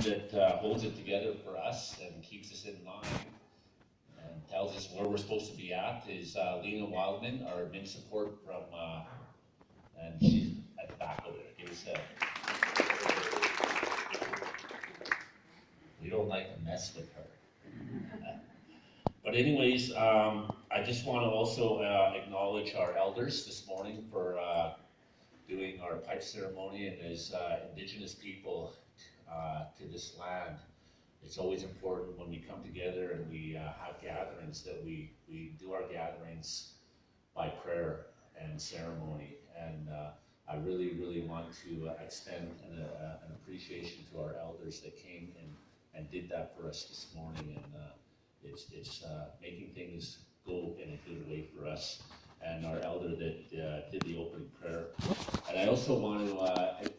that holds it together for us and keeps us in line and tells us where we're supposed to be at is Lena Wildman, our admin support from, and she's at the back over there. Give us we don't like to mess with her. But anyways, I just want to also acknowledge our elders this morning for doing our pipe ceremony, and as Indigenous people to this land, it's always important when we come together and we have gatherings that we do our gatherings by prayer and ceremony. And I really, really want to extend an appreciation to our elders that came and did that for us this morning. And it's making things go in a good way for us. And our elder that did the opening prayer. And I also want to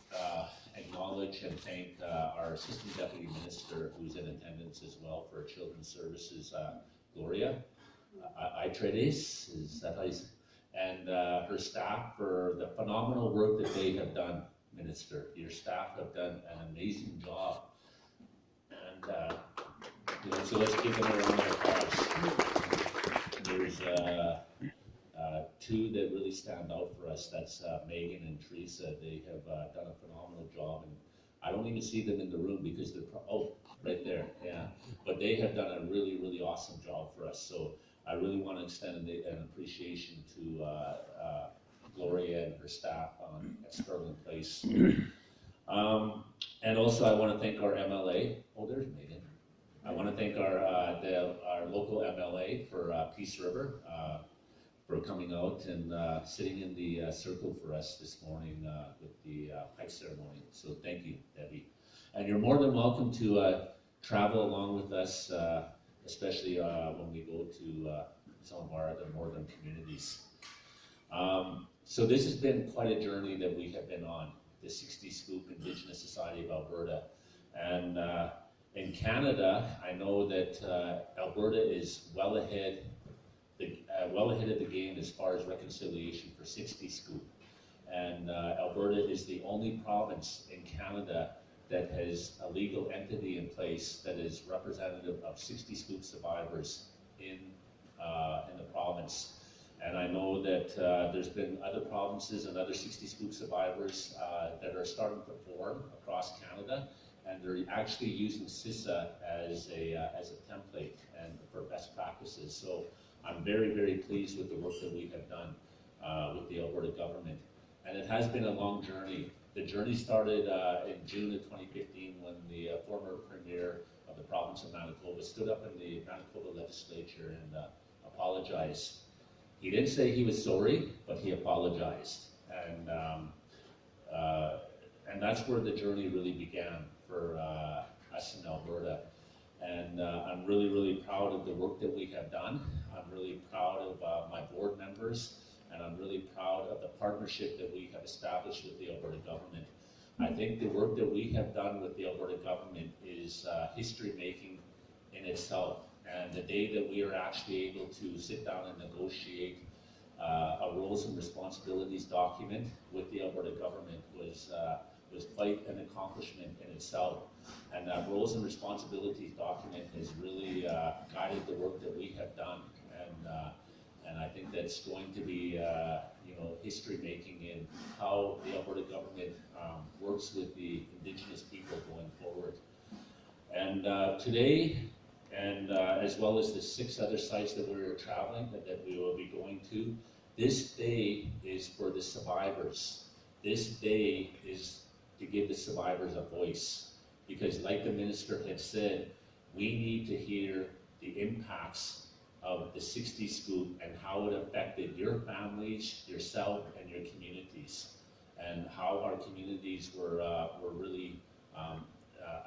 acknowledge and thank our Assistant Deputy Minister, who's in attendance as well for Children's Services, Gloria Aitredes, is that how you say? And her staff for the phenomenal work that they have done, Minister. Your staff have done an amazing job. And so let's give them a round of applause. There's two that really stand out for us. That's Megan and Teresa. They have done a phenomenal job, and I don't even see them in the room because they're right there, yeah. But they have done a really, really awesome job for us. So I really want to extend an appreciation to Gloria and her staff at Sterling Place. And also I want to thank our MLA. Oh, there's Megan. I want to thank our local MLA for Peace River. For coming out and sitting in the circle for us this morning with the pipe ceremony. So thank you, Debbie. And you're more than welcome to travel along with us, especially when we go to some of our other northern communities. So this has been quite a journey that we have been on, the 60 Scoop Indigenous Society of Alberta. And in Canada, I know that Alberta is well ahead of the game as far as reconciliation for 60 Scoop. And Alberta is the only province in Canada that has a legal entity in place that is representative of 60 Scoop survivors in the province. And I know that there's been other provinces and other 60 Scoop survivors that are starting to form across Canada, and they're actually using CISA as a template and for best practices. So I'm very, very pleased with the work that we have done with the Alberta government. And it has been a long journey. The journey started in June of 2015 when the former Premier of the province of Manitoba stood up in the Manitoba legislature and apologized. He didn't say he was sorry, but he apologized. And that's where the journey really began for us in Alberta. And I'm really, really proud of the work that we have done. I'm really proud of my board members, and I'm really proud of the partnership that we have established with the Alberta government. I think the work that we have done with the Alberta government is history making in itself. And the day that we are actually able to sit down and negotiate a roles and responsibilities document with the Alberta government was quite an accomplishment in itself. And that roles and responsibilities document has really guided the work that we have done. And I think that's going to be history making in how the Alberta government works with the Indigenous people going forward. And today, and as well as the 6 other sites that we're traveling, that we will be going to, this day is for the survivors. This day is to give the survivors a voice. Because like the minister had said, we need to hear the impacts of the 60 Scoop and how it affected your families, yourself, and your communities, and how our communities were really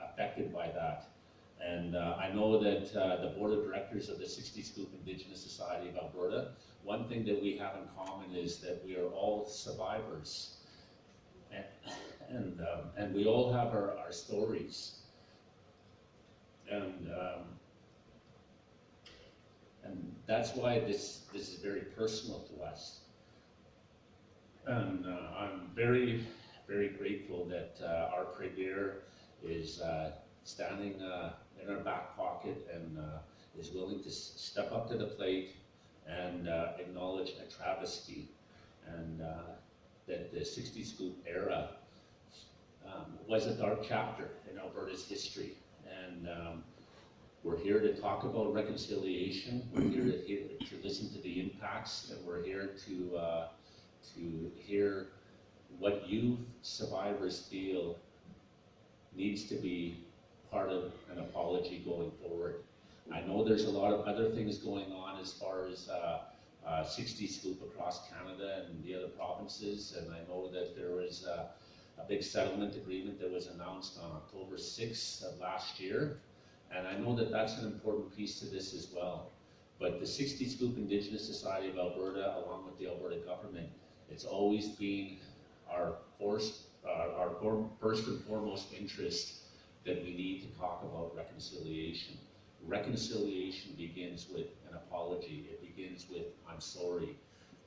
affected by that. And I know that the board of directors of the 60 Scoop Indigenous Society of Alberta, one thing that we have in common is that we are all survivors. And we all have our stories. And that's why this is very personal to us. And I'm very, very grateful that our Premier is standing in our back pocket and is willing to step up to the plate and acknowledge a travesty, and that the 60 Scoop era was a dark chapter in Alberta's history. And we're here to talk about reconciliation. We're here to listen to the impacts, and we're here to hear what you survivors feel needs to be part of an apology going forward. I know there's a lot of other things going on as far as 60 Scoop across Canada and the other provinces, and I know that there was a big settlement agreement that was announced on October 6th of last year, and I know that that's an important piece to this as well. But the 60 Scoop Indigenous Society of Alberta, along with the Alberta government, it's always been our first and foremost interest that we need to talk about reconciliation. Reconciliation begins with an apology. It begins with, I'm sorry.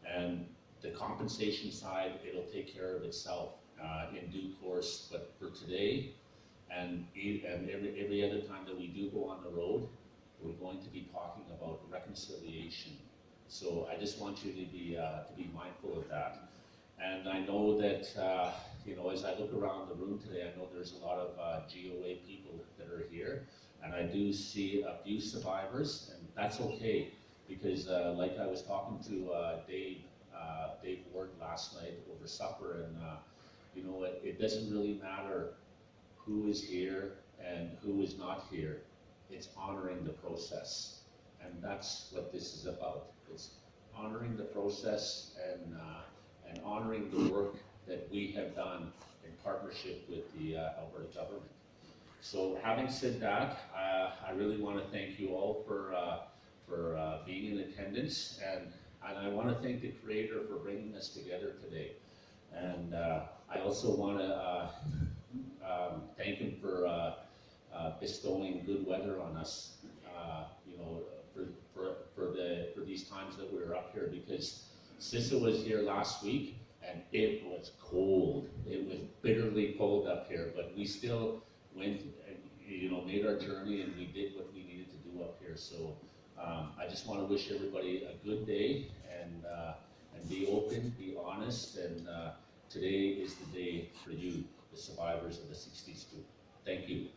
And the compensation side, it'll take care of itself in due course. But for today, and every other time that we do go on the road, we're going to be talking about reconciliation. So I just want you to be mindful of that. And I know that, you know, as I look around the room today, I know there's a lot of GOA people that are here, and I do see a few survivors, and that's okay, because like I was talking to Dave Ward last night over supper, and you know, it doesn't really matter who is here and who is not here. It's honoring the process, and that's what this is about. It's honoring the process and honoring the work that we have done in partnership with the Alberta government. So having said that, I really want to thank you all for being in attendance, and I want to thank the Creator for bringing us together today. And I also want to thank him for bestowing good weather on us, you know, for these times that we were up here, because Sissa was here last week and it was cold. It was bitterly cold up here, but we still went and, you know, made our journey, and we did what we needed to do up here. So I just want to wish everybody a good day, and be open, be honest, and today is the day for you, the survivors of the 60 Scoop. Thank you.